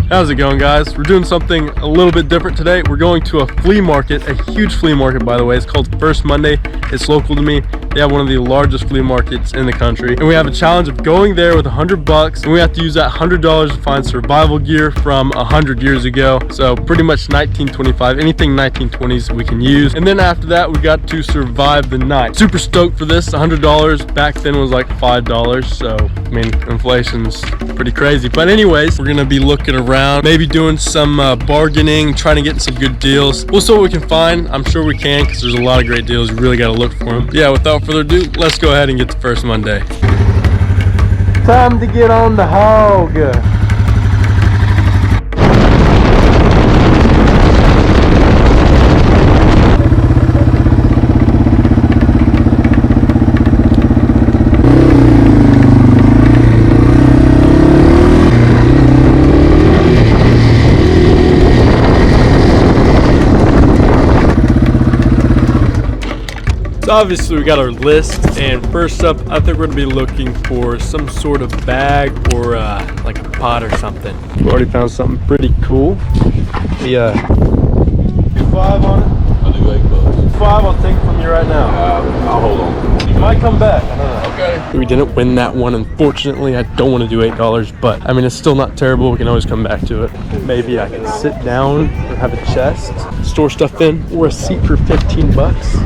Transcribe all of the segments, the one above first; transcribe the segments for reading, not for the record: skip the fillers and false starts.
How's it going, guys? We're doing something a little bit different today. We're going to a flea market, a huge flea market, by the way. It's called First Monday. It's local to me. They have one of the largest flea markets in the country. And we have a challenge of going there with $100, and we have to use that $100 to find survival gear from 100 years ago. So pretty much 1925, anything 1920s we can use. And then after that, we got to survive the night. Super stoked for this. $100 back then was like $5. So, I mean, inflation's pretty crazy. But anyways, we're gonna be looking around, maybe doing some bargaining, trying to get some good deals. We'll see what we can find. I'm sure we can, because there's a lot of great deals. You really got to look for them. Yeah, without further ado, let's go ahead and get to First Monday. Time to get on the hog. So obviously we got our list, and first up I think we're gonna be looking for some sort of bag or like a pot or something. We already found something pretty cool. The 5 on it. I'll do $8. 5 I'll take from you right now. I'll hold on. You might come back, I don't know. Okay. We didn't win that one, unfortunately. I don't want to do $8, but I mean, it's still not terrible. We can always come back to it. Maybe I can sit down or have a chest, store stuff in, or a seat for 15 bucks.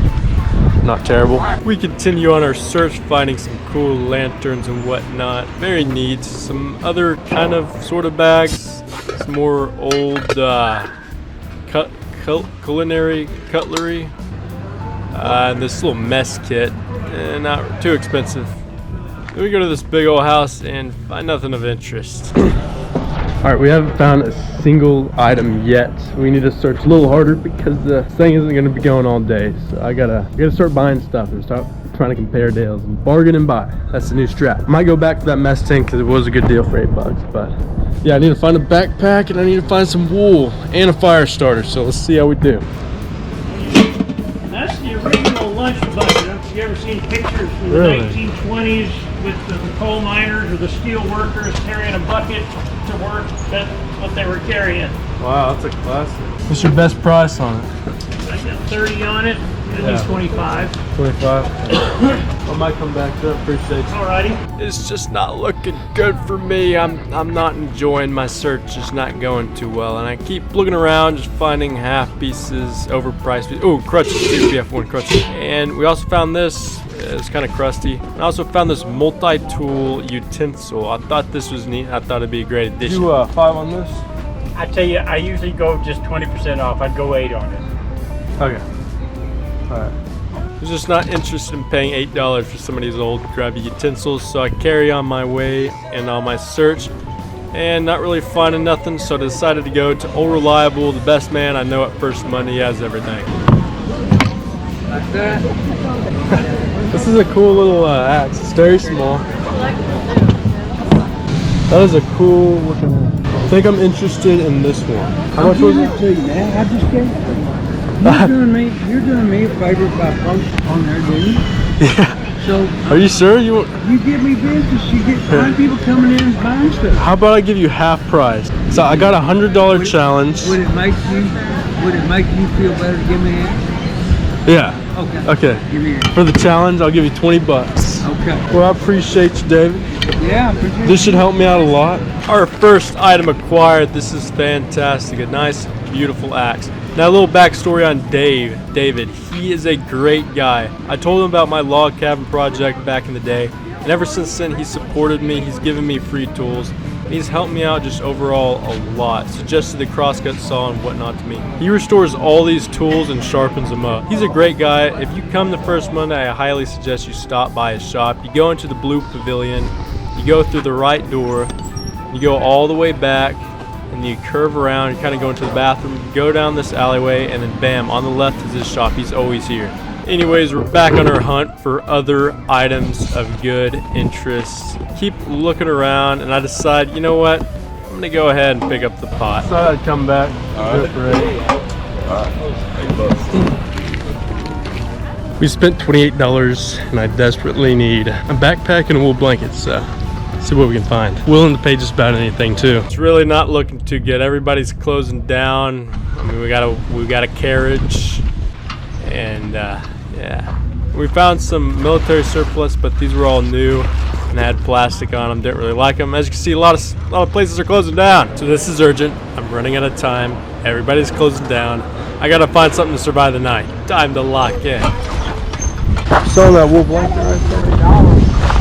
Not terrible. We continue on our search, finding some cool lanterns and whatnot. Very neat. Some other kind of sort of bags. Some more old culinary cutlery. And this little mess kit. Not too expensive. Then we go to this big old house and find nothing of interest. All right, we haven't found a single item yet. We need to search a little harder because the thing isn't going to be going all day. So I gotta start buying stuff and start trying to compare deals and bargain and buy. That's the new strap. I might go back to that mess tent because it was a good deal for $8. But yeah, I need to find a backpack and I need to find some wool and a fire starter. So let's see how we do. That's the original lunch bucket. Have you ever seen pictures from the 1920s with the coal miners or the steel workers carrying a bucket to work? That's what they were carrying. Wow, that's a classic. What's your best price on it? I got 30 on it. At least 25. 25. I might come back to it. Appreciate you. Alrighty. It's just not looking good for me. I'm not enjoying my search. It's not going too well, and I keep looking around, just finding half pieces, overpriced pieces. Oh, crutches, CPF1 crutches. And we also found this. It's kind of crusty. I also found this multi-tool utensil. I thought this was neat. I thought it'd be a great addition. You 5 on this? I tell you, I usually go just 20% off. I'd go 8 on it. Okay. Alright. I was just not interested in paying $8 for some of these old grubby utensils, so I carry on my way and on my search, and not really finding nothing, so I decided to go to Old Reliable, the best man I know at First Monday. He has everything. Like that. This is a cool little axe. It's very small. That is a cool looking axe. I think I'm interested in this one. How much was it? To you, man. I just gave it to you. You're doing me a favor by posting on there, didn't you? Yeah. So are you sure you give me business? You get 5 people coming in and buying stuff. How about I give you half price? So I got a $100 challenge. Would it make you feel better to give me that? Yeah. Okay. Okay. Give me that. For the challenge, I'll give you 20 bucks. Okay. Well, I appreciate you, David. Yeah, I appreciate This should help me out a lot. Our first item acquired. This is fantastic. A nice, beautiful axe. Now, a little backstory on David. He is a great guy. I told him about my log cabin project back in the day, and ever since then, he's supported me. He's given me free tools. And he's helped me out just overall a lot. Suggested the crosscut saw and whatnot to me. He restores all these tools and sharpens them up. He's a great guy. If you come the First Monday, I highly suggest you stop by his shop. You go into the blue pavilion, you go through the right door, you go all the way back, and you curve around, you kind of go into the bathroom, go down this alleyway, and then bam, on the left is his shop. He's always here. Anyways, we're back on our hunt for other items of good interest. Keep looking around, and I decide, you know what? I'm gonna go ahead and pick up the pot. Thought I'd come back. All right. We spent $28, and I desperately need a backpack and a wool blanket, so See what we can find. Willing to pay just about anything too. It's really not looking too good. Everybody's closing down. I mean, we got a carriage, and yeah, we found some military surplus, but these were all new and had plastic on them. Didn't really like them. As you can see, a lot of places are closing down. So this is urgent. I'm running out of time. Everybody's closing down. I gotta find something to survive the night. Time to lock in. Saw that wool blanket right there.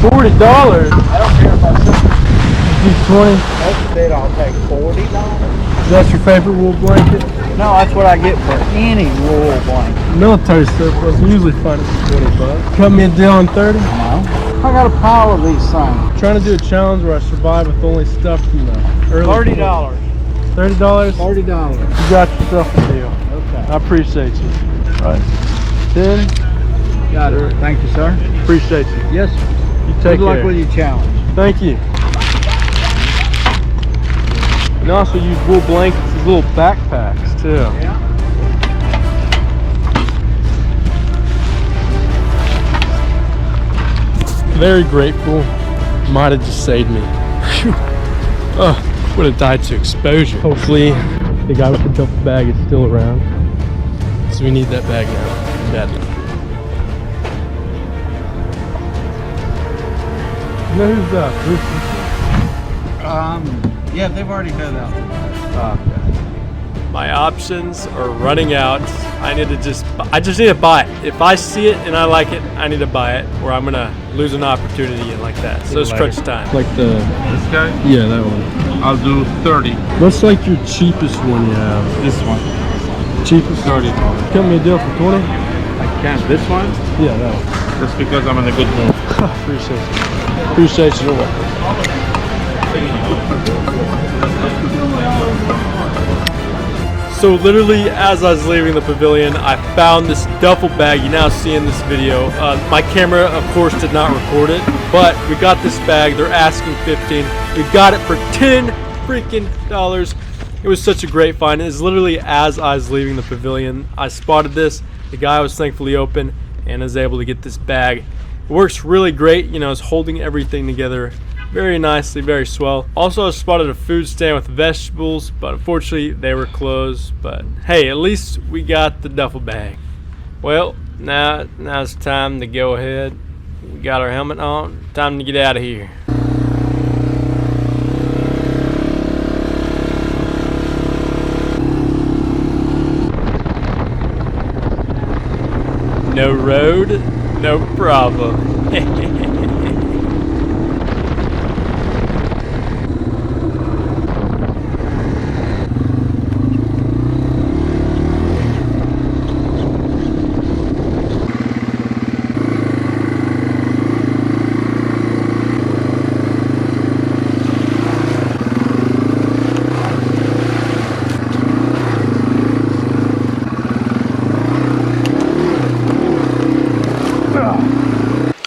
$40. I don't care if I sell These 20. That's it. I'll take $40. That's your favorite wool blanket? No, that's what I get for any wool blanket. Military surplus. Usually find it for 20 bucks. Cut me a deal on 30. No. I got a pile of these things. Trying to do a challenge where I survive with only stuff from the early. $30. $30. $30. You got yourself a deal. Okay. I appreciate you. All right. 10. Got it. Thank you, sir. Appreciate you. Yes, sir. You take Good luck care. with your challenge. Thank you. And also use wool blankets as little backpacks too. Yeah. Very grateful. Might have just saved me. Whew. Oh, would have died to exposure. Hopefully the guy with the duffel bag is still around. So we need that bag now. Badly. You know who's Yeah, they've already heard out. My options are running out. I just need to buy it. If I see it and I like it, I need to buy it, or I'm gonna lose an opportunity and like that. So it's crunch time. Like This guy? yeah, that one. I'll do 30. What's like your cheapest one you have? This one. Cheapest? $30. Cut me a deal for 20? I can't. This one? Yeah, that one. That's because I'm in a good mood. Appreciate you. Appreciate you. You're welcome. So literally as I was leaving the pavilion, I found this duffel bag you now see in this video. My camera, of course, did not record it, but we got this bag. They're asking 15. We got it for $10 freaking dollars. It was such a great find. It was literally as I was leaving the pavilion, I spotted this. The guy was thankfully open and was able to get this bag. It works really great, you know, it's holding everything together very nicely, very swell. Also, I spotted a food stand with vegetables, but unfortunately they were closed. But hey, at least we got the duffel bag. Well, now it's time to go ahead. We got our helmet on. Time to get out of here. No road, no problem.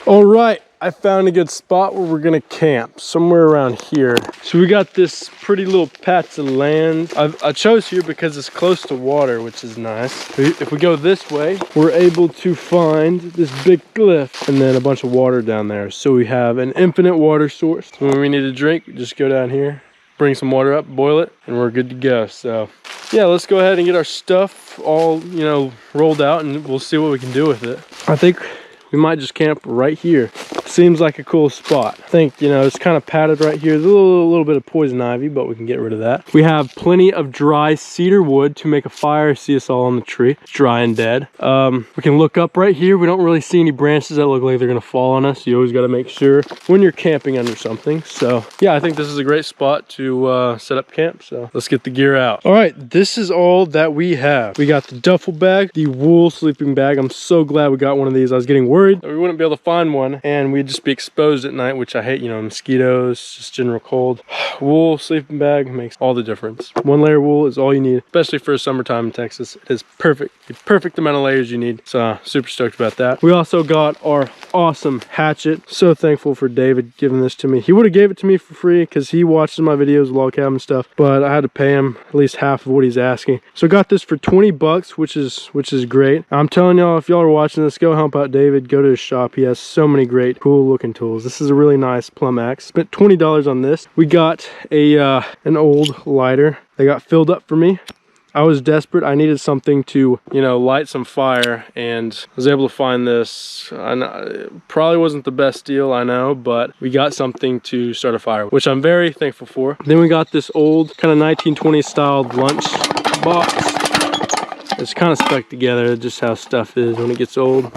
All right, I found a good spot where we're gonna camp, somewhere around here. So we got this pretty little patch of land. I chose here because it's close to water, which is nice. If we go this way, we're able to find this big cliff and then a bunch of water down there. So we have an infinite water source. So when we need a drink, we just go down here, bring some water up, boil it, and we're good to go. So yeah, let's go ahead and get our stuff all, you know, rolled out, and we'll see what we can do with it. I think we might just camp right here. Seems like a cool spot. I think, you know, it's kind of padded right here. There's a little bit of poison ivy, but we can get rid of that. We have plenty of dry cedar wood to make a fire. See us all on the tree. It's dry and dead. We can look up right here. We don't really see any branches that look like they're gonna fall on us. You always gotta make sure when you're camping under something. So yeah, I think this is a great spot to set up camp. So let's get the gear out. All right, this is all that we have. We got the duffel bag, the wool sleeping bag. I'm so glad we got one of these. I was getting worried that we wouldn't be able to find one and we'd just be exposed at night, which I hate, you know, mosquitoes, just general cold. Wool sleeping bag makes all the difference. One layer of wool is all you need, especially for summertime in Texas. It is perfect, the perfect amount of layers you need. So super stoked about that. We also got our awesome hatchet. So thankful for David giving this to me. He would have gave it to me for free because he watches my videos, log cabin stuff, but I had to pay him at least half of what he's asking. So got this for 20 bucks, which is great. I'm telling y'all, if y'all are watching this, go help out David, go to his shop. He has so many great cool looking tools. This is a really nice plumb axe. Spent $20 on this. We got a an old lighter. They got filled up for me. I was desperate. I needed something to, you know, light some fire, and I was able to find this. It probably wasn't the best deal, I know, but we got something to start a fire, which I'm very thankful for. Then we got this old kind of 1920s styled lunch box. It's kind of stuck together, just how stuff is when it gets old.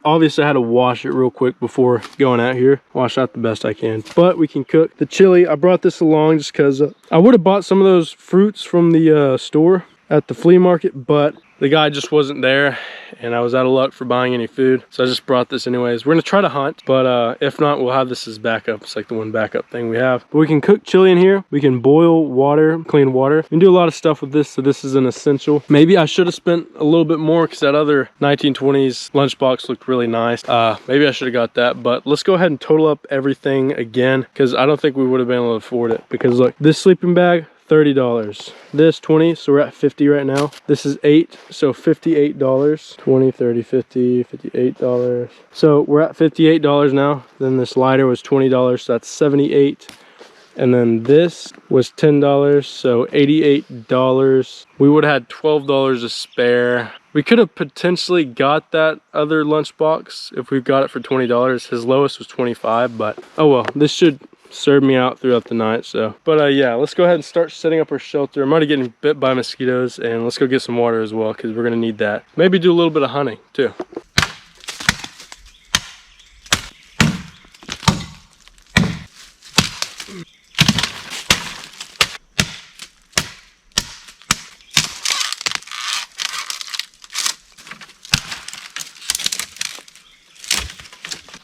Obviously I had to wash it real quick before going out here. Wash out the best I can. But we can cook the chili. I brought this along just because I would have bought some of those fruits from the store at the flea market, but the guy just wasn't there and I was out of luck for buying any food. So I just brought this anyways. We're gonna try to hunt, but if not, we'll have this as backup. It's like the one backup thing we have. But we can cook chili in here. We can boil water, clean water. We can do a lot of stuff with this, so this is an essential. Maybe I should have spent a little bit more because that other 1920s lunchbox looked really nice. Maybe I should have got that, but let's go ahead and total up everything again because I don't think we would have been able to afford it. Because look, this sleeping bag, $30. This 20, so we're at 50 right now. This is 8, so $58. 20, 30, 50, $58. So we're at $58 now. Then this lighter was $20, so that's 78. And then this was $10, so $88. We would have had $12 to spare. We could have potentially got that other lunchbox if we got it for $20. His lowest was 25, but oh well, this should served me out throughout the night. So but yeah, let's go ahead and start setting up our shelter. I'm already getting bit by mosquitoes, and let's go get some water as well because we're gonna need that. Maybe do a little bit of hunting too.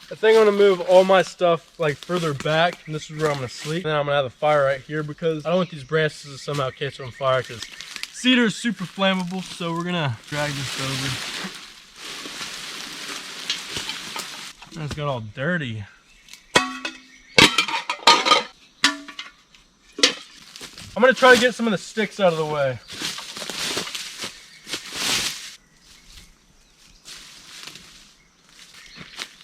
I think I'm gonna move all my stuff like further back, and this is where I'm gonna sleep. Then I'm gonna have a fire right here because I don't want these branches to somehow catch on fire because cedar is super flammable. So we're gonna drag this over. And it's got all dirty. I'm gonna try to get some of the sticks out of the way.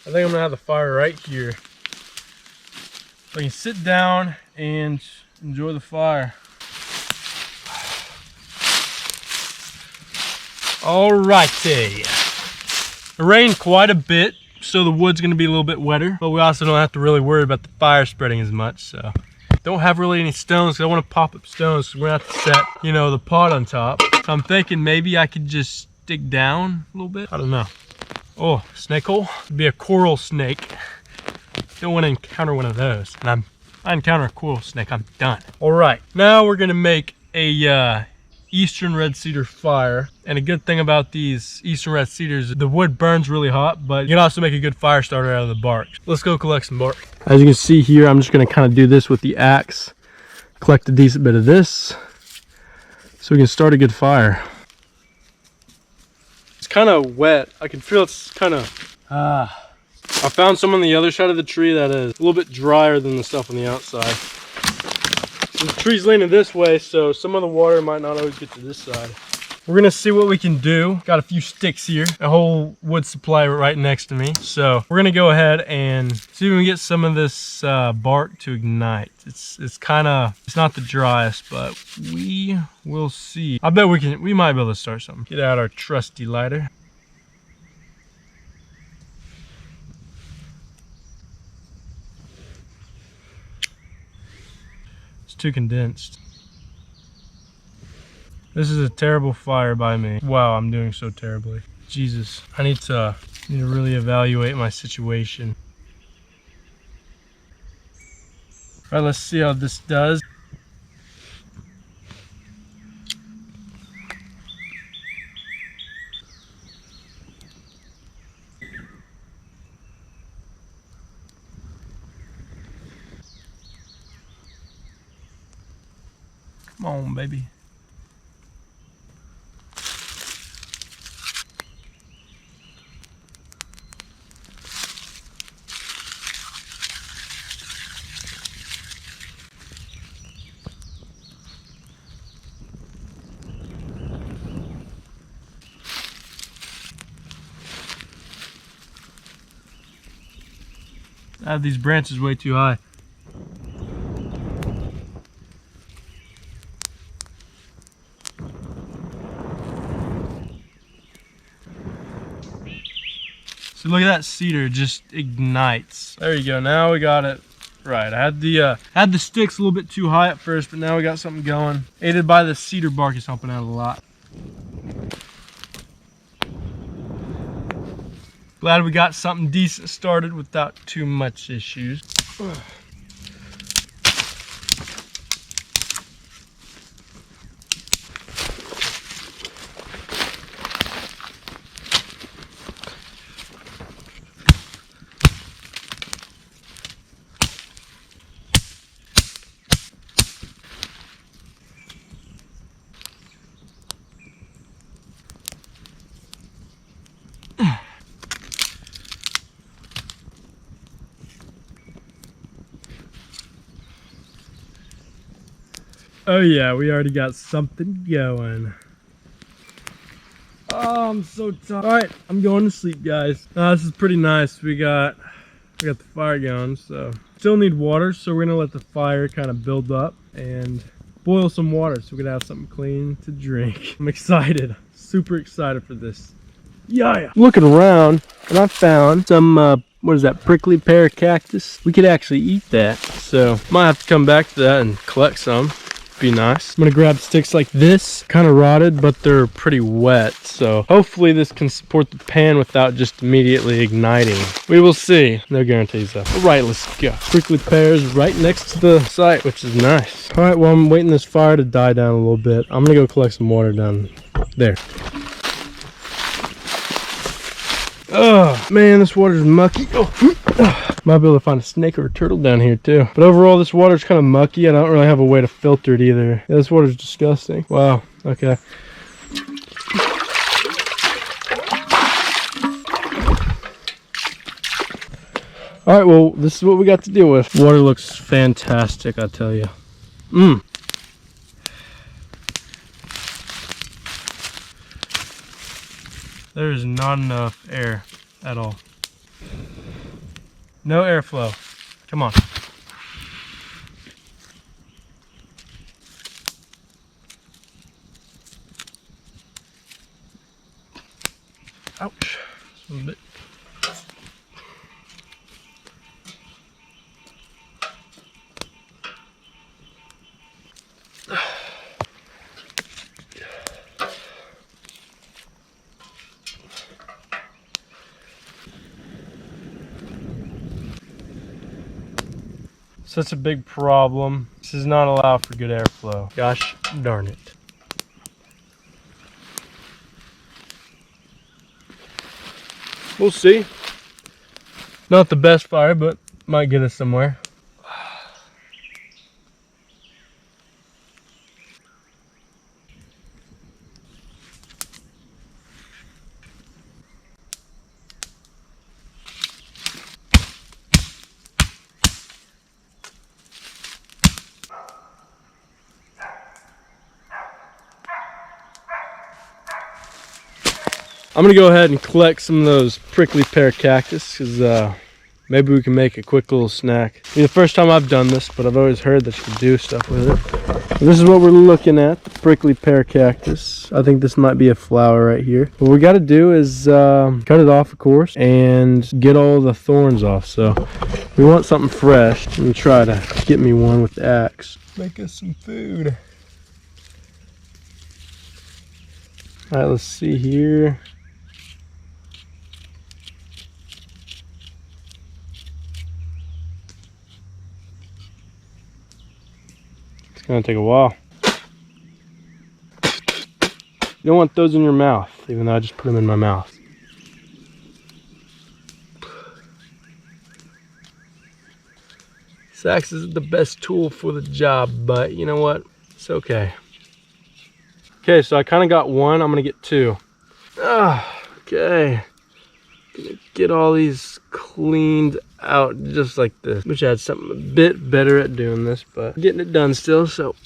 I think I'm gonna have the fire right here, so I can sit down and enjoy the fire. Alrighty. It rained quite a bit, so the wood's gonna be a little bit wetter, but we also don't have to really worry about the fire spreading as much. So don't have really any stones because I want to pop up stones, so we're gonna have to set, you know, the pot on top. So I'm thinking maybe I could just dig down a little bit. I don't know. Oh, snake hole. It'd be a coral snake. Don't want to encounter one of those. And I encounter a coral snake, I'm done. All right, now we're gonna make a eastern red cedar fire. And a good thing about these eastern red cedars, the wood burns really hot, but you can also make a good fire starter out of the bark. Let's go collect some bark. As you can see here, I'm just gonna kind of do this with the axe. Collect a decent bit of this so we can start a good fire. Kind of wet. I can feel it's kind of I found some on the other side of the tree that is a little bit drier than the stuff on the outside. So the tree's leaning this way, so some of the water might not always get to this side. We're gonna see what we can do. Got a few sticks here, a whole wood supply right next to me. So we're gonna go ahead and see if we can get some of this bark to ignite. It's not the driest, but we will see. I bet we might be able to start something. Get out our trusty lighter. It's too condensed. This is a terrible fire by me. Wow, I'm doing so terribly. Jesus, I need to really evaluate my situation. All right, let's see how this does. Come on, baby. I have these branches way too high. So look at that cedar, just ignites. There you go, now we got it right. I had the sticks a little bit too high at first, but now we got something going. Aided by the cedar bark is helping out a lot. Glad we got something decent started without too much issues. Oh yeah, we already got something going. Oh, I'm so tired. All right, I'm going to sleep, guys. This is pretty nice. We got the fire going, so still need water, so we're gonna let the fire kind of build up and boil some water so we can have something clean to drink. I'm excited, super excited for this. Yeah. Looking around, and I found some what is that, prickly pear cactus? We could actually eat that, so might have to come back to that and collect some. Be nice. I'm gonna grab sticks like this, kind of rotted, but they're pretty wet, so hopefully this can support the pan without just immediately igniting. We will see. No guarantees though. All right, let's go. Prickly pears right next to the site, which is nice. All right, well, I'm waiting this fire to die down a little bit. I'm gonna go collect some water down there. Oh man, this water's mucky. Might be able to find a snake or a turtle down here too. But overall, this water's kind of mucky. I don't really have a way to filter it either. Yeah, this water's disgusting. Wow, okay. All right, well, this is what we got to deal with. Water looks fantastic, I tell you. There is not enough air at all. No airflow. Come on. Ouch. Just a little bit. Such a big problem. This does not allow for good airflow. Gosh darn it. We'll see. Not the best fire, but might get us somewhere. I'm gonna go ahead and collect some of those prickly pear cactus because maybe we can make a quick little snack. It's the first time I've done this, but I've always heard that you can do stuff with it. And this is what we're looking at, the prickly pear cactus. I think this might be a flower right here. What we gotta do is cut it off, of course, and get all the thorns off. So we want something fresh. Let me try to get me one with the axe. Make us some food. All right, let's see here. It's gonna take a while. You don't want those in your mouth, even though I just put them in my mouth. This axe isn't the best tool for the job, but you know what? It's okay. Okay, so I kind of got one. I'm gonna get two. Okay. Gonna get all these cleaned out just like this. Wish I had something a bit better at doing this, but getting it done still, so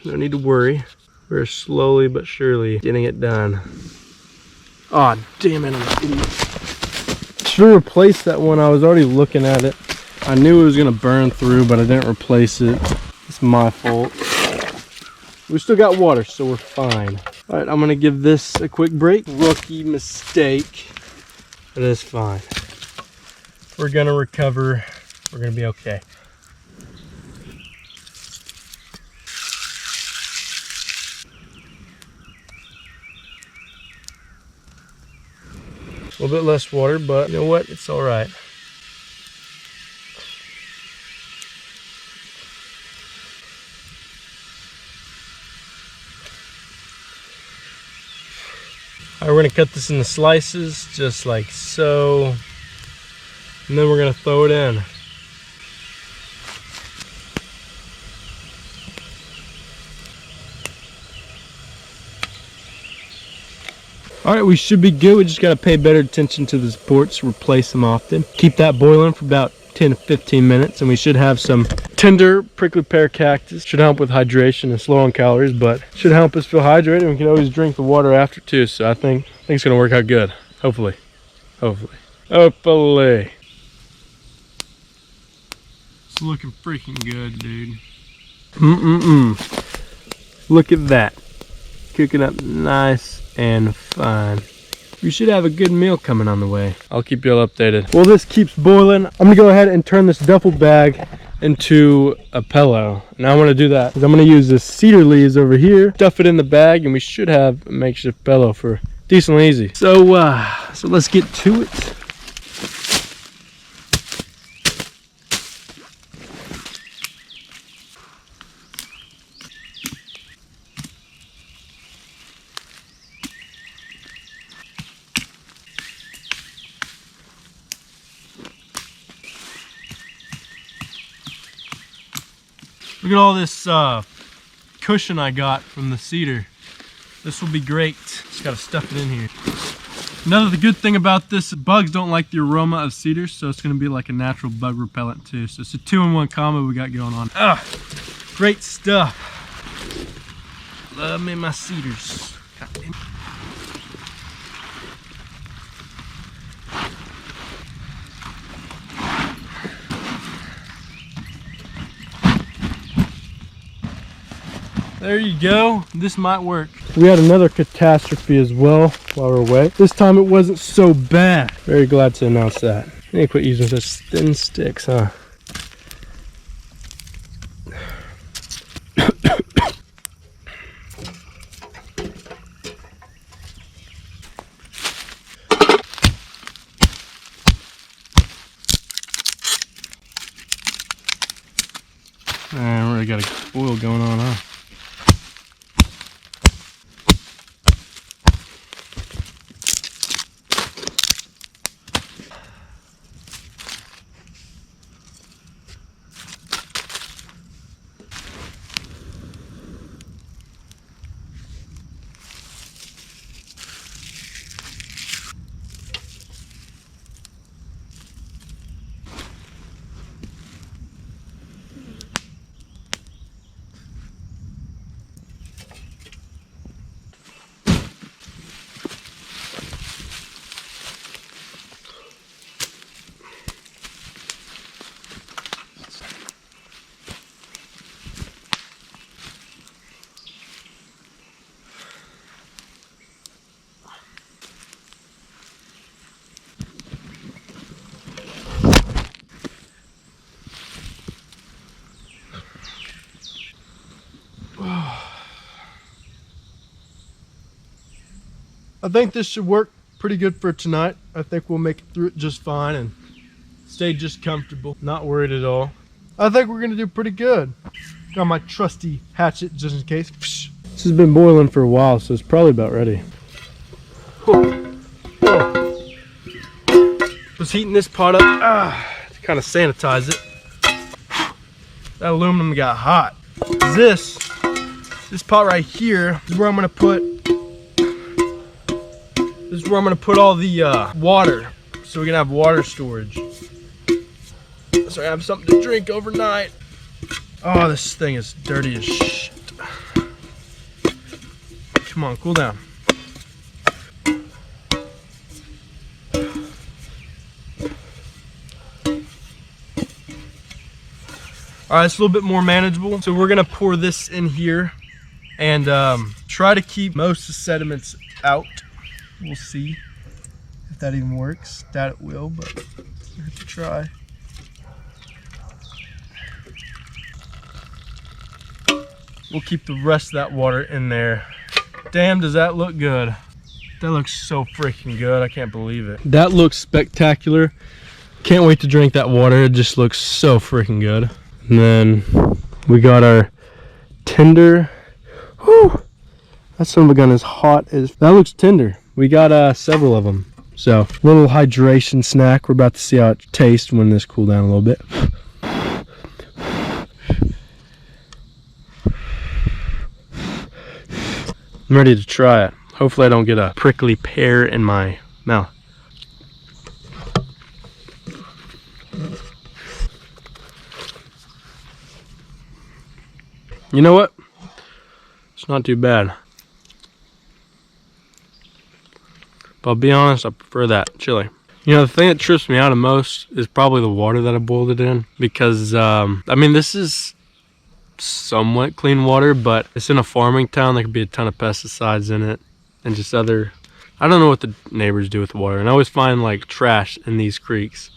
no need to worry. We're slowly but surely getting it done. Aw, damn it, I'm an idiot. Should have replaced that one. I was already looking at it. I knew it was gonna burn through, but I didn't replace it. It's my fault. We still got water, so we're fine. All right, I'm gonna give this a quick break. Rookie mistake, but it's fine. We're gonna recover. We're gonna be okay. A little bit less water, but you know what? It's all right. All right, we're gonna cut this into slices, just like so. And then we're gonna throw it in. All right, we should be good. We just gotta pay better attention to the supports, replace them often. Keep that boiling for about 10 to 15 minutes, and we should have some tender prickly pear cactus. Should help with hydration and slow on calories, but should help us feel hydrated, and we can always drink the water after too. So I think it's gonna work out good. Hopefully. Hopefully. It's looking freaking good, dude. Look at that. Cooking up nice and fine. We should have a good meal coming on the way. I'll keep you all updated. Well, this keeps boiling. I'm gonna go ahead and turn this duffel bag into a pillow. Now I'm gonna do that because I'm gonna use the cedar leaves over here, stuff it in the bag, and we should have a makeshift pillow for decently easy. So let's get to it. Look at all this cushion I got from the cedar. This will be great. Just gotta stuff it in here. Another good thing about this, bugs don't like the aroma of cedar, so it's gonna be like a natural bug repellent too. So it's a 2-in-1 combo we got going on. Great stuff. Love me my cedars. God damn. There you go. This might work. We had another catastrophe as well while we were away. This time it wasn't so bad. Very glad to announce that. I need to quit using such thin sticks, huh? Man, really got a boil going on, huh? I think this should work pretty good for tonight. I think we'll make it through it just fine and stay just comfortable, not worried at all. I think we're gonna do pretty good. Got my trusty hatchet just in case. This has been boiling for a while, so it's probably about ready. Was heating this pot up to kind of sanitize it. That aluminum got hot. This pot right here is where I'm gonna put. This is where I'm gonna put all the water, so we can have water storage. So I have something to drink overnight. Oh, this thing is dirty as shit. Come on, cool down. All right, it's a little bit more manageable. So we're gonna pour this in here and try to keep most of the sediments out. We'll see if that even works. Doubt it will, but we have to try. We'll keep the rest of that water in there. Damn, does that look good? That looks so freaking good. I can't believe it. That looks spectacular. Can't wait to drink that water. It just looks so freaking good. And then we got our tender. Whew, that son of a gun is hot as. That looks tender. We got several of them. So, little hydration snack. We're about to see how it tastes when this cool down a little bit. I'm ready to try it. Hopefully I don't get a prickly pear in my mouth. You know what? It's not too bad. But I'll be honest, I prefer that chili. You know, the thing that trips me out the most is probably the water that I boiled it in. Because, I mean, this is somewhat clean water, but it's in a farming town. There could be a ton of pesticides in it. And just other, I don't know what the neighbors do with the water. And I always find like trash in these creeks.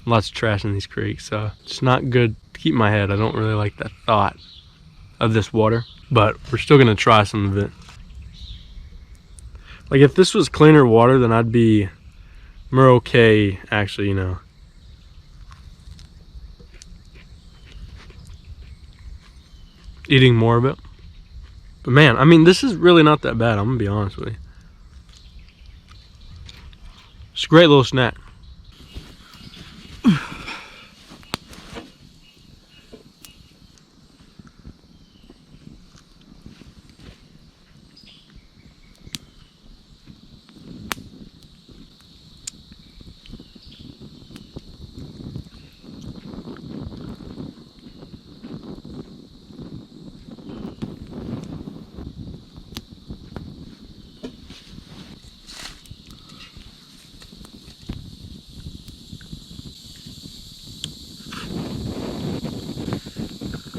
Lots of trash in these creeks. So it's not good to keep in my head. I don't really like that thought of this water. But we're still going to try some of it. Like if this was cleaner water, then I'd be more okay actually, you know. Eating more of it. But man, I mean, this is really not that bad. I'm gonna be honest with you. It's a great little snack.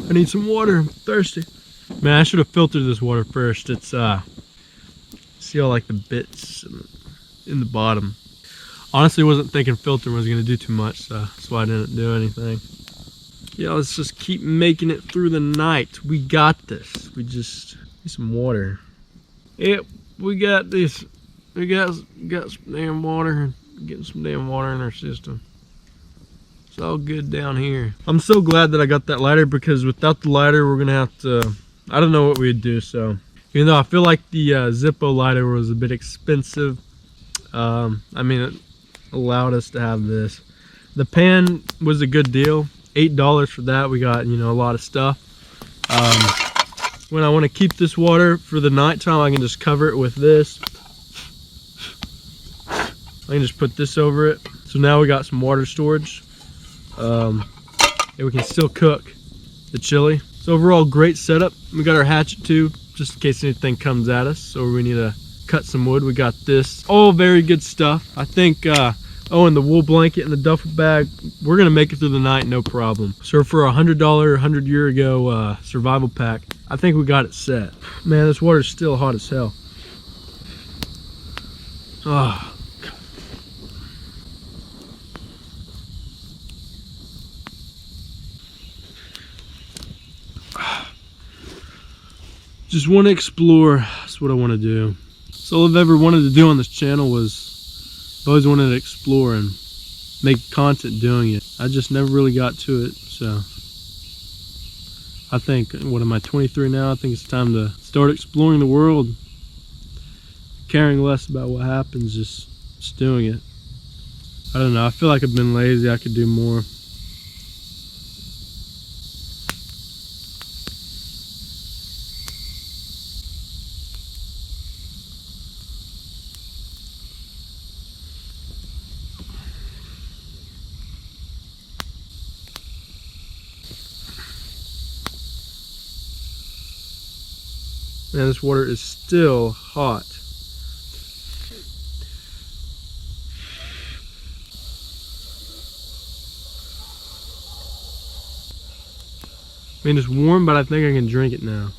I need some water. I'm thirsty. Man, I should have filtered this water first. It's see all like the bits in the bottom. Honestly, wasn't thinking filtering was gonna do too much, so that's why I didn't do anything. Yeah, let's just keep making it through the night. We got this. We just need some water. Yep, we got this. We got some damn water. Getting some damn water in our system. It's all good down here. I'm so glad that I got that lighter, because without the lighter we're gonna have to, I don't know what we'd do. So even though I feel like the Zippo lighter was a bit expensive, I mean it allowed us to have this. The pan was a good deal, $8 for that. We got, you know, a lot of stuff. When I want to keep this water for the nighttime, I can just cover it with this. I can just put this over it. So now we got some water storage. And we can still cook the chili. So overall, great setup. We got our hatchet too, just in case anything comes at us, so we need to cut some wood. We got this. All very good stuff. I think, oh, and the wool blanket and the duffel bag, we're gonna make it through the night, no problem. So for a $100, 100-year-ago survival pack, I think we got it set. Man, this water's still hot as hell. Oh. Just want to explore. That's what I want to do. So all I've ever wanted to do on this channel was, I've always wanted to explore and make content doing it. I just never really got to it. So I think, what am I, 23 now? I think it's time to start exploring the world, caring less about what happens, just doing it. I don't know, I feel like I've been lazy. I could do more. Man, this water is still hot. I mean, it's warm, but I think I can drink it now.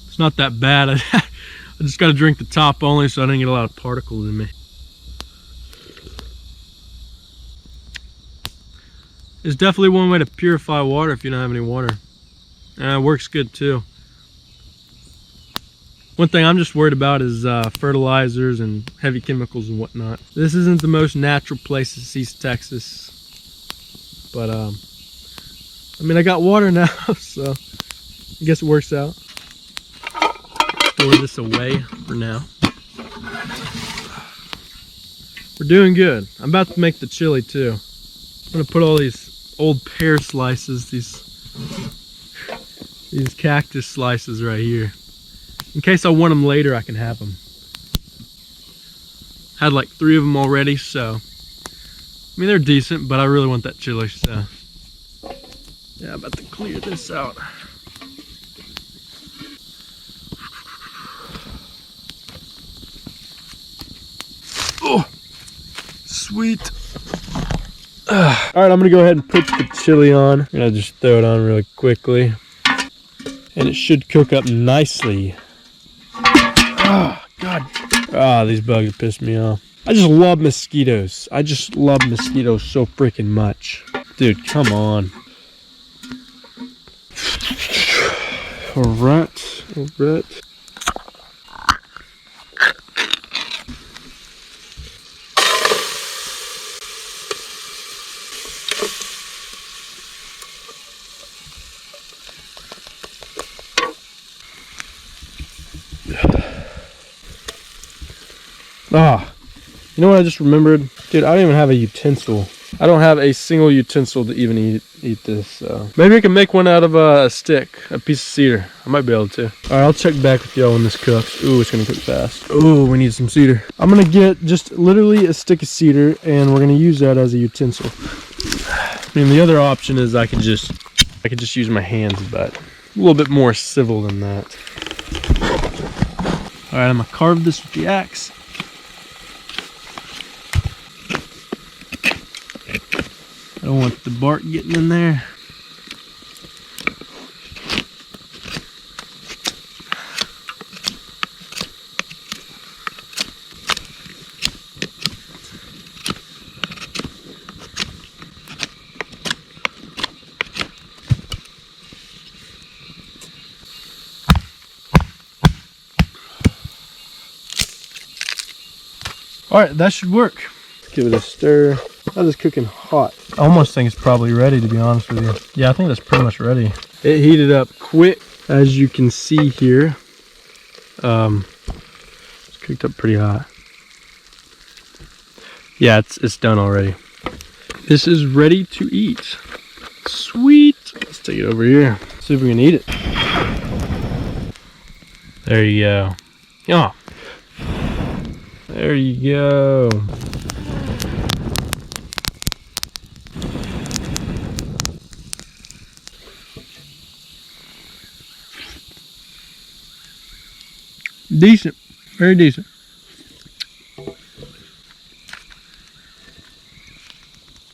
It's not that bad. I just got to drink the top only so I didn't get a lot of particles in me. It's definitely one way to purify water if you don't have any water. And it works good too. One thing I'm just worried about is fertilizers and heavy chemicals and whatnot. This isn't the most natural place in East Texas. But, I mean, I got water now, so I guess it works out. Store this away for now. We're doing good. I'm about to make the chili too. I'm gonna put all these old pear slices, these cactus slices right here. In case I want them later, I can have them. Had like 3 of them already, so I mean they're decent, but I really want that chili, so yeah, I'm about to clear this out. Oh, sweet. Alright, I'm gonna go ahead and put the chili on. I'm gonna just throw it on really quickly. And it should cook up nicely. Oh, God. Ah, these bugs piss me off. I just love mosquitoes. I just love mosquitoes so freaking much. Dude, come on. Alright, alright. Ah, you know what I just remembered? Dude, I don't even have a utensil. I don't have a single utensil to even eat this, so. Maybe I can make one out of a stick, a piece of cedar. I might be able to. Alright, I'll check back with y'all when this cooks. Ooh, it's gonna cook fast. Ooh, we need some cedar. I'm gonna get just literally a stick of cedar, and we're gonna use that as a utensil. I mean, the other option is I could just use my hands, but a little bit more civil than that. Alright, I'm gonna carve this with the axe. I don't want the bark getting in there. Alright, that should work. Give it a stir. That is cooking hot. I almost think it's probably ready, to be honest with you. Yeah, I think that's pretty much ready. It heated up quick, as you can see here. It's cooked up pretty hot. Yeah, it's done already. This is ready to eat. Sweet. Let's take it over here. See if we can eat it. There you go. Yeah. There you go. Decent, very decent.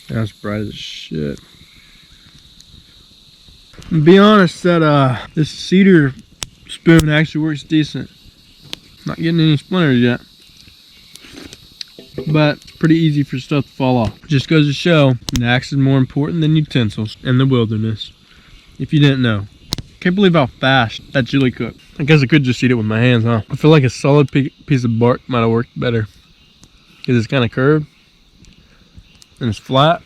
That's bright as shit. And be honest, that this cedar spoon actually works decent. Not getting any splinters yet, but it's pretty easy for stuff to fall off. Just goes to show, an axe is more important than utensils in the wilderness. If you didn't know. Can't believe how fast that chili cooked. I guess I could just eat it with my hands, huh? I feel like a solid piece of bark might have worked better. Because it's kind of curved. And it's flat.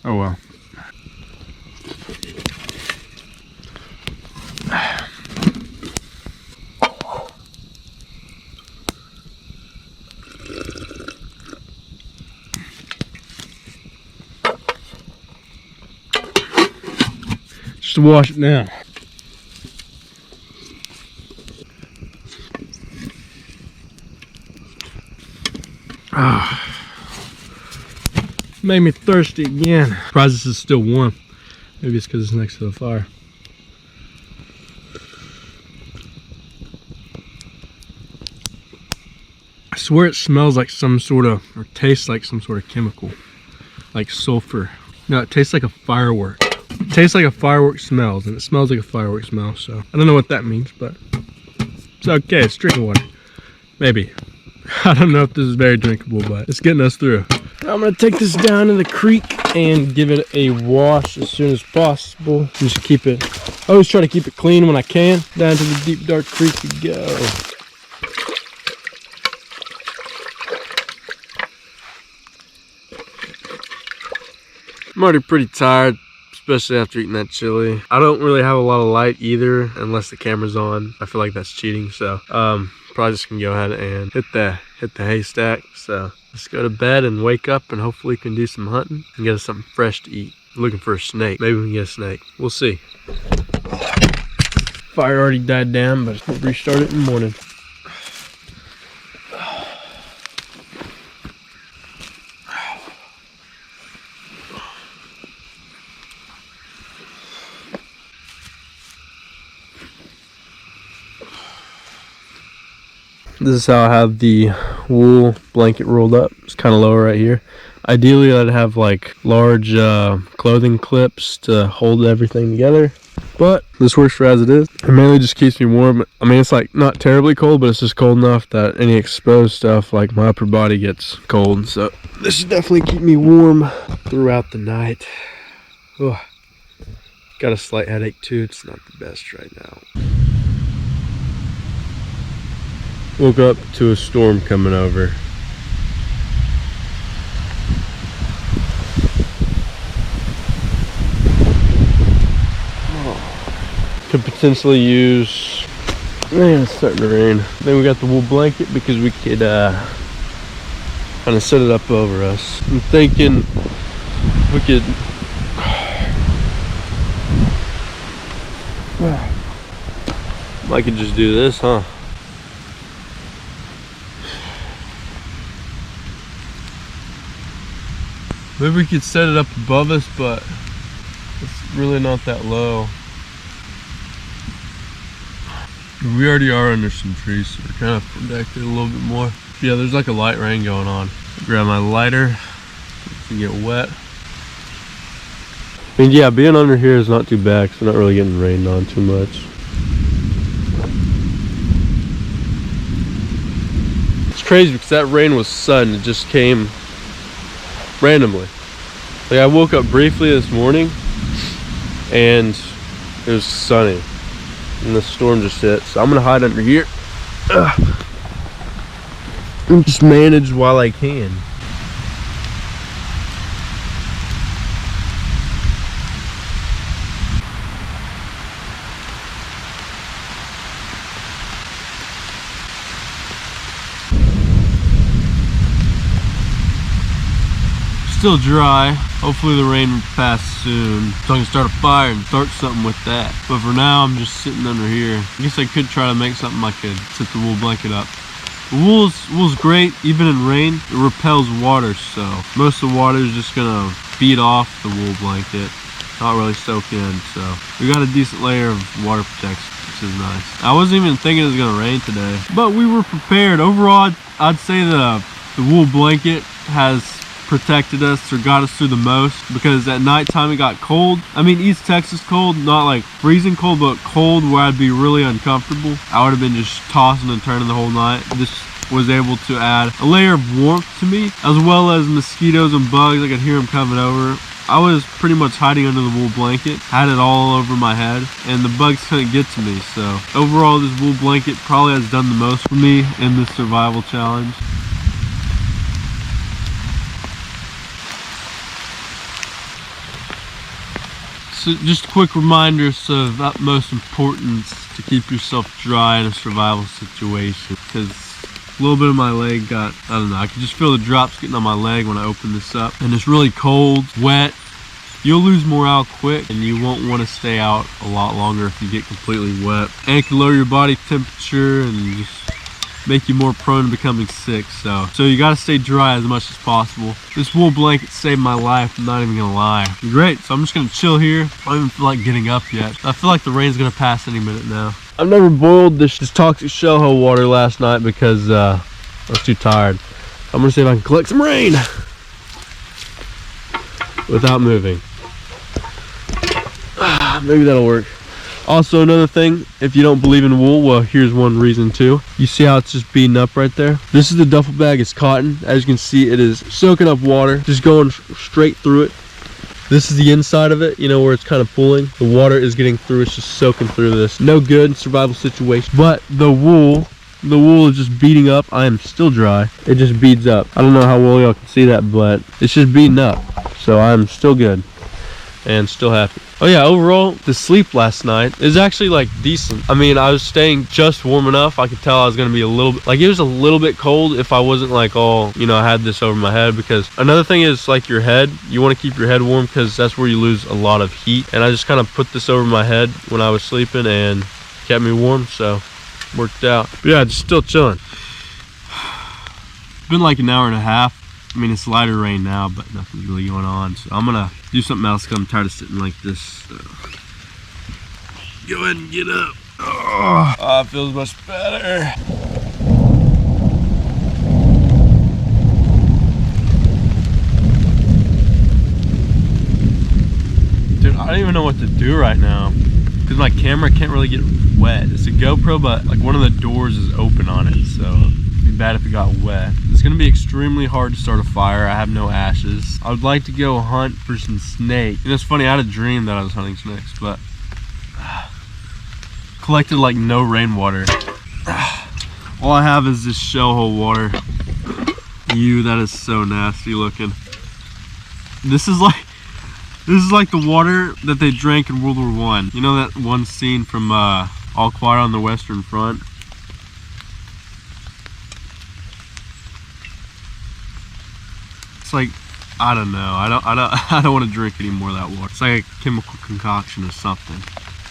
Oh well. Just to wash it down. Ah, made me thirsty again. Surprised this is still warm. Maybe it's because it's next to the fire. swear it smells like some sort of, or tastes like some sort of chemical, like sulfur. No, it tastes like a firework. It tastes like a firework smells, and it smells like a firework smell. So I don't know what that means, but it's okay. It's drinking water, maybe. I don't know if this is very drinkable, but it's getting us through. I'm gonna take this down to the creek and give it a wash as soon as possible. Just keep it, I always try to keep it clean when I can. Down to the deep dark creek we go. I'm already pretty tired, especially after eating that chili. I don't really have a lot of light either, unless the camera's on. I feel like that's cheating, so probably just gonna go ahead and hit the haystack. So let's go to bed and wake up, and hopefully we can do some hunting and get us something fresh to eat. Looking for a snake. Maybe we can get a snake. We'll see. Fire already died down, but we'll restart it in the morning. This is how I have the wool blanket rolled up. It's kind of low right here. Ideally, I'd have like large clothing clips to hold everything together, but this works for as it is. It mainly just keeps me warm. I mean, it's like not terribly cold, but it's just cold enough that any exposed stuff like my upper body gets cold. So this should definitely keep me warm throughout the night. Oh, got a slight headache too. It's not the best right now. Woke up to a storm coming over. Could potentially use, man, it's starting to rain. Then we got the wool blanket because we could kind of set it up over us. I'm thinking we could I could just do this, huh? Maybe we could set it up above us, but it's really not that low. We already are under some trees, so we're kind of protected a little bit more. Yeah, there's like a light rain going on. Grab my lighter to get wet. I mean, yeah, being under here is not too bad because we're not really getting rained on too much. It's crazy because that rain was sudden. It just came randomly. Like I woke up briefly this morning and it was sunny and the storm just hit, so I'm gonna hide under here and just manage while I can. Still dry. Hopefully the rain will pass soon so I can start a fire and start something with that. But for now, I'm just sitting under here. I guess I could try to make something I could set the wool blanket up. The wool's great, even in rain. It repels water, so most of the water is just gonna beat off the wool blanket, not really soak in. So we got a decent layer of water protection, which is nice. I wasn't even thinking it was gonna rain today, but we were prepared. Overall, I'd say the wool blanket has protected us or got us through the most, because at nighttime it got cold. I mean, East Texas cold, not like freezing cold, but cold where I'd be really uncomfortable. I would have been just tossing and turning the whole night. This was able to add a layer of warmth to me, as well as mosquitoes and bugs. I could hear them coming over. I was pretty much hiding under the wool blanket, had it all over my head, and the bugs couldn't get to me. So overall, this wool blanket probably has done the most for me in this survival challenge. So just quick reminders of utmost importance to keep yourself dry in a survival situation, because a little bit of my leg got, I don't know, I could just feel the drops getting on my leg when I opened this up, and it's really cold, wet. You'll lose morale quick, and you won't want to stay out a lot longer if you get completely wet. And it can lower your body temperature and just make you more prone to becoming sick. So you got to stay dry as much as possible. This wool blanket saved my life, I'm not even gonna lie. Great, so I'm just gonna chill here. I don't even feel like getting up yet. I feel like the rain's gonna pass any minute now. I've never boiled this toxic shell hole water last night because I was too tired. I'm gonna see if I can collect some rain without moving. Maybe that'll work. Also, another thing, if you don't believe in wool, well, here's one reason too. You see how it's just beating up right there? This is the duffel bag, it's cotton. As you can see, it is soaking up water, just going straight through it. This is the inside of it, you know, where it's kind of pooling. The water is getting through, it's just soaking through this. No good survival situation. But the wool is just beating up. I am still dry. It just beads up. I don't know how well y'all can see that, but it's just beating up. So I'm still good and still happy. Oh yeah, overall, the sleep last night is actually like decent. I mean, I was staying just warm enough. I could tell I was gonna be a little bit, like it was a little bit cold if I wasn't like all, you know, I had this over my head. Because another thing is like your head, you wanna keep your head warm because that's where you lose a lot of heat. And I just kind of put this over my head when I was sleeping and kept me warm, so worked out. But yeah, just still chilling. It's been like an hour and a half. I mean, it's lighter rain now, but nothing's really going on. So I'm gonna do something else because I'm tired of sitting like this. So. Go ahead and get up. Oh, it feels much better. Dude, I don't even know what to do right now because my camera can't really get wet. It's a GoPro, but like one of the doors is open on it, so it'd be bad if it got wet. It's gonna be extremely hard to start a fire. I have no ashes. I would like to go hunt for some snake. And it's funny, I had a dream that I was hunting snakes, but collected like no rainwater. All I have is this shell hole water. Ew, that is so nasty looking. This is like the water that they drank in World War I. You know that one scene from All Quiet on the Western Front? It's like, I don't know. I don't want to drink any more of that water. It's like a chemical concoction or something.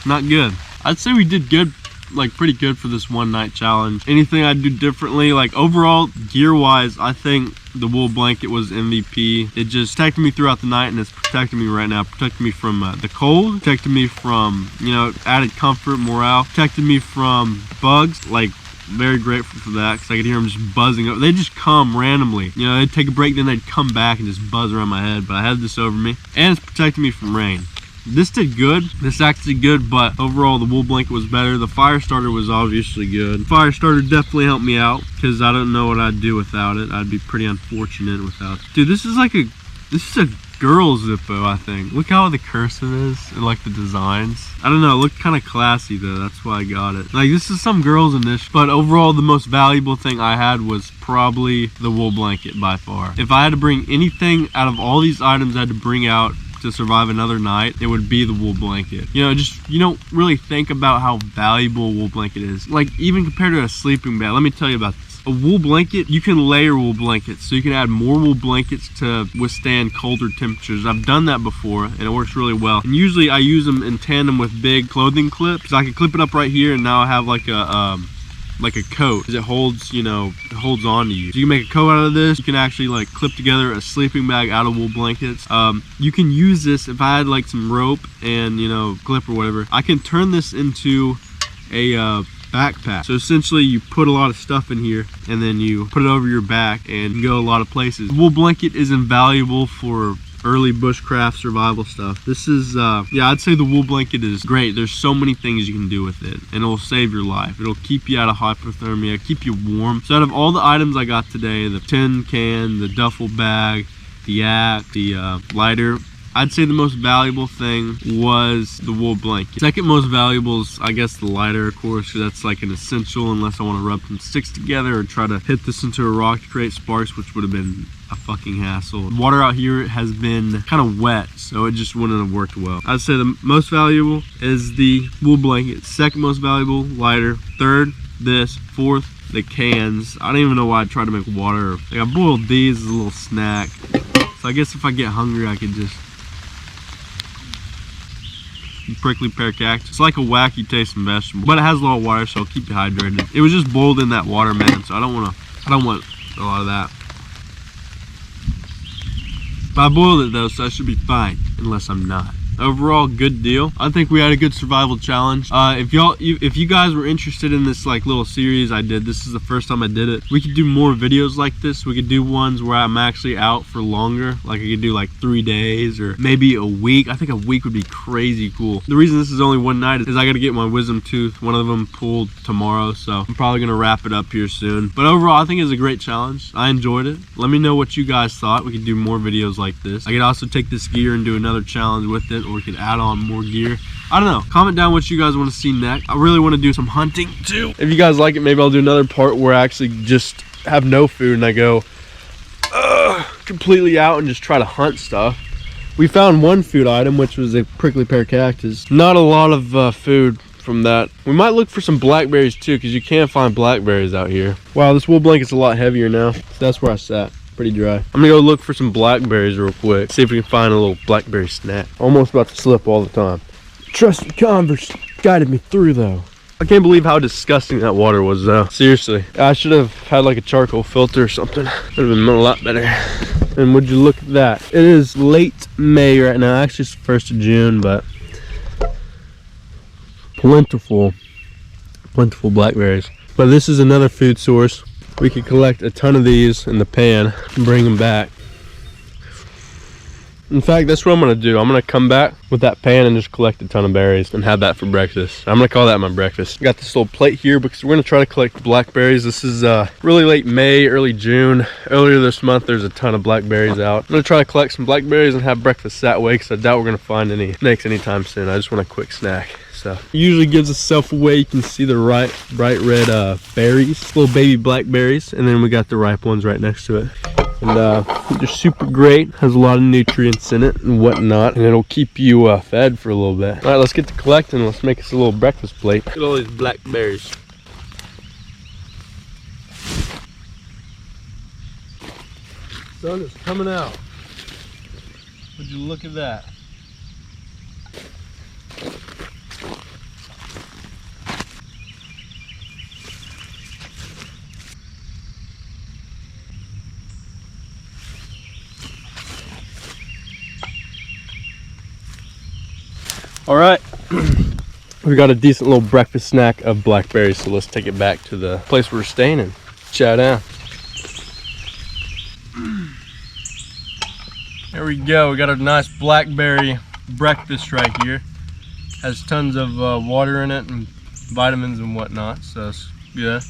Not good. I'd say we did good, like pretty good for this one night challenge. Anything I'd do differently, like overall gear wise, I think the wool blanket was MVP. It just protected me throughout the night, and it's protecting me right now. Protected me from the cold, protected me from, you know, added comfort, morale, protected me from bugs. Like, very grateful for that because I could hear them just buzzing up. They just come randomly. You know, they'd take a break, then they'd come back and just buzz around my head. But I had this over me, and it's protecting me from rain. This did good. This actually good, but overall the wool blanket was better. The fire starter was obviously good. Fire starter definitely helped me out because I don't know what I'd do without it. I'd be pretty unfortunate without it. Dude, this is a girl Zippo, I think. Look how the cursive is and like the designs. I don't know, it looked kind of classy though. That's why I got it. Like, this is some girls in this, but overall the most valuable thing I had was probably the wool blanket by far. If I had to bring anything out of all these items I had to bring out to survive another night, it would be the wool blanket. You know, just, you don't really think about how valuable a wool blanket is. Like, even compared to a sleeping bag, let me tell you about this. A wool blanket, you can layer wool blankets, so you can add more wool blankets to withstand colder temperatures. I've done that before and it works really well. And usually I use them in tandem with big clothing clips. I can clip it up right here, and now I have like a coat. It holds, you know, it holds on to you. So you can make a coat out of this. You can actually like clip together a sleeping bag out of wool blankets. You can use this if I had like some rope and, you know, clip or whatever. I can turn this into a backpack. So essentially you put a lot of stuff in here and then you put it over your back and you go a lot of places. The wool blanket is invaluable for early bushcraft survival stuff. This is yeah, I'd say the wool blanket is great. There's so many things you can do with it, and it'll save your life. It'll keep you out of hypothermia, keep you warm. So out of all the items I got today, the tin can, the duffel bag, the axe, the lighter, I'd say the most valuable thing was the wool blanket. Second most valuable is, I guess, the lighter, of course, because that's like an essential unless I want to rub some sticks together or try to hit this into a rock to create sparks, which would have been a fucking hassle. The water out here has been kind of wet, so it just wouldn't have worked well. I'd say the most valuable is the wool blanket. Second most valuable, lighter. Third, this. Fourth, the cans. I don't even know why I tried to make water. Like, I boiled these as a little snack. So I guess if I get hungry, I could just prickly pear cactus. It's like a wacky tasting vegetable, but it has a lot of water, so it'll keep you hydrated. It was just boiled in that water, man, so I don't want a lot of that. But I boiled it though, so I should be fine, unless I'm not. overall good deal. I think we had a good survival challenge. If you guys were interested in this like little series I did, this is the first time I did it. We could do more videos like this. We could do ones where I'm actually out for longer, like I could do like 3 days or maybe a week. I think a week would be crazy cool. The reason this is only one night is I gotta get my wisdom tooth, one of them pulled tomorrow, so I'm probably gonna wrap it up here soon. But overall, I think it was a great challenge. I enjoyed it. Let me know what you guys thought. We could do more videos like this. I could also take this gear and do another challenge with it, or we could add on more gear. I don't know. Comment down what you guys want to see next. I really want to do some hunting too. If you guys like it, maybe I'll do another part where I actually just have no food and I go completely out and just try to hunt stuff. We found one food item, which was a prickly pear cactus. Not a lot of food from that. We might look for some blackberries too, because you can find blackberries out here. Wow, this wool blanket's a lot heavier now. So that's where I sat. Pretty dry. I'm gonna go look for some blackberries real quick. See if we can find a little blackberry snack. Almost about to slip all the time. Trusty Converse guided me through though. I can't believe how disgusting that water was though. Seriously. I should have had like a charcoal filter or something. Would have been a lot better. And would you look at that? It is late May right now. Actually it's the 1st of June, but plentiful blackberries. But this is another food source. We could collect a ton of these in the pan and bring them back. In fact, that's what I'm gonna do. I'm gonna come back with that pan and just collect a ton of berries and have that for breakfast. I'm gonna call that my breakfast. Got this little plate here because we're gonna try to collect blackberries. This is really late May, early June. Earlier this month, there's a ton of blackberries out. I'm gonna try to collect some blackberries and have breakfast that way because I doubt we're gonna find any snakes anytime soon. I just want a quick snack. So it usually gives itself away. You can see the bright red berries, little baby blackberries, and then we got the ripe ones right next to it. And they're super great, has a lot of nutrients in it and whatnot, and it'll keep you fed for a little bit. All right, let's get to collecting. Let's make us a little breakfast plate. Look at all these blackberries. Sun is coming out. Would you look at that? All right, we got a decent little breakfast snack of blackberries, so let's take it back to the place we're staying and chow down. There we go, we got a nice blackberry breakfast right here. Has tons of water in it and vitamins and whatnot, so it's good.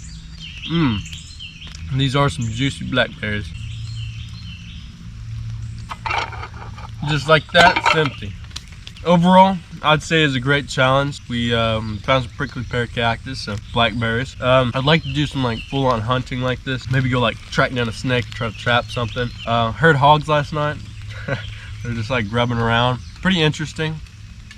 These are some juicy blackberries. Just like that, it's empty. Overall, I'd say it's a great challenge. We found some prickly pear cactus, some blackberries. I'd like to do some like full-on hunting like this. Maybe go like track down a snake, try to trap something. Heard hogs last night. They're just like grubbing around. Pretty interesting.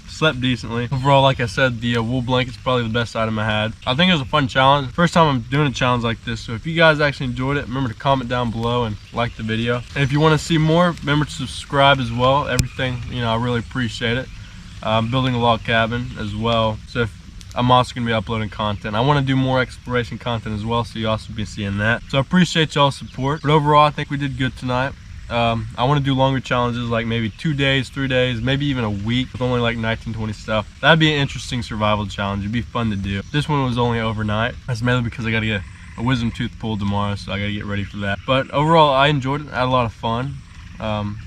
Slept decently. Overall, like I said, the wool blanket's probably the best item I had. I think it was a fun challenge. First time I'm doing a challenge like this, so if you guys actually enjoyed it, remember to comment down below and like the video. And if you want to see more, remember to subscribe as well. Everything, you know, I really appreciate it. I'm building a log cabin as well, so I'm also going to be uploading content. I want to do more exploration content as well, so you also be seeing that. So I appreciate y'all's support. But overall, I think we did good tonight. I want to do longer challenges, like maybe 2 days, 3 days, maybe even a week with only like 1920 stuff. That'd be an interesting survival challenge. It'd be fun to do. This one was only overnight. That's mainly because I got to get a wisdom tooth pulled tomorrow, so I got to get ready for that. But overall, I enjoyed it. I had a lot of fun.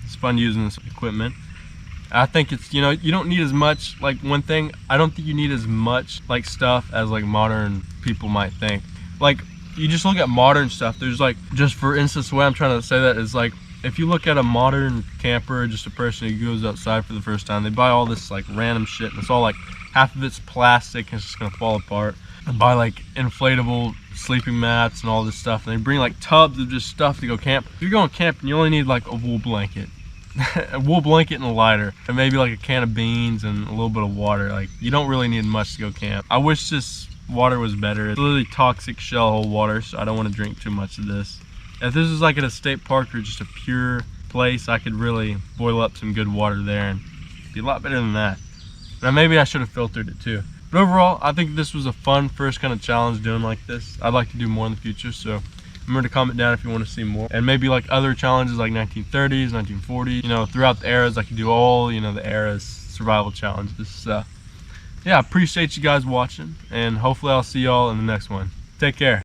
It's fun using this equipment. I think it's, you know, you don't need as much, like one thing, I don't think you need as much like stuff as like modern people might think. Like, you just look at modern stuff, there's like, just for instance, the way I'm trying to say that is like, if you look at a modern camper, just a person who goes outside for the first time, they buy all this like random shit, and it's all like, half of it's plastic and it's just gonna fall apart. They buy like inflatable sleeping mats and all this stuff, and they bring like tubs of just stuff to go camp. If you're going camping, you only need like a wool blanket. A wool blanket and a lighter, and maybe like a can of beans and a little bit of water. Like, you don't really need much to go camp. I wish this water was better. It's literally toxic shell hole water, so I don't want to drink too much of this. If this was like at a state park or just a pure place, I could really boil up some good water there and be a lot better than that. Now maybe I should have filtered it too. But overall, I think this was a fun first kind of challenge doing like this. I'd like to do more in the future, so remember to comment down if you want to see more. And maybe like other challenges like 1930s, 1940s, you know, throughout the eras. I could do all, you know, the eras, survival challenges. So yeah, I appreciate you guys watching, and hopefully I'll see y'all in the next one. Take care.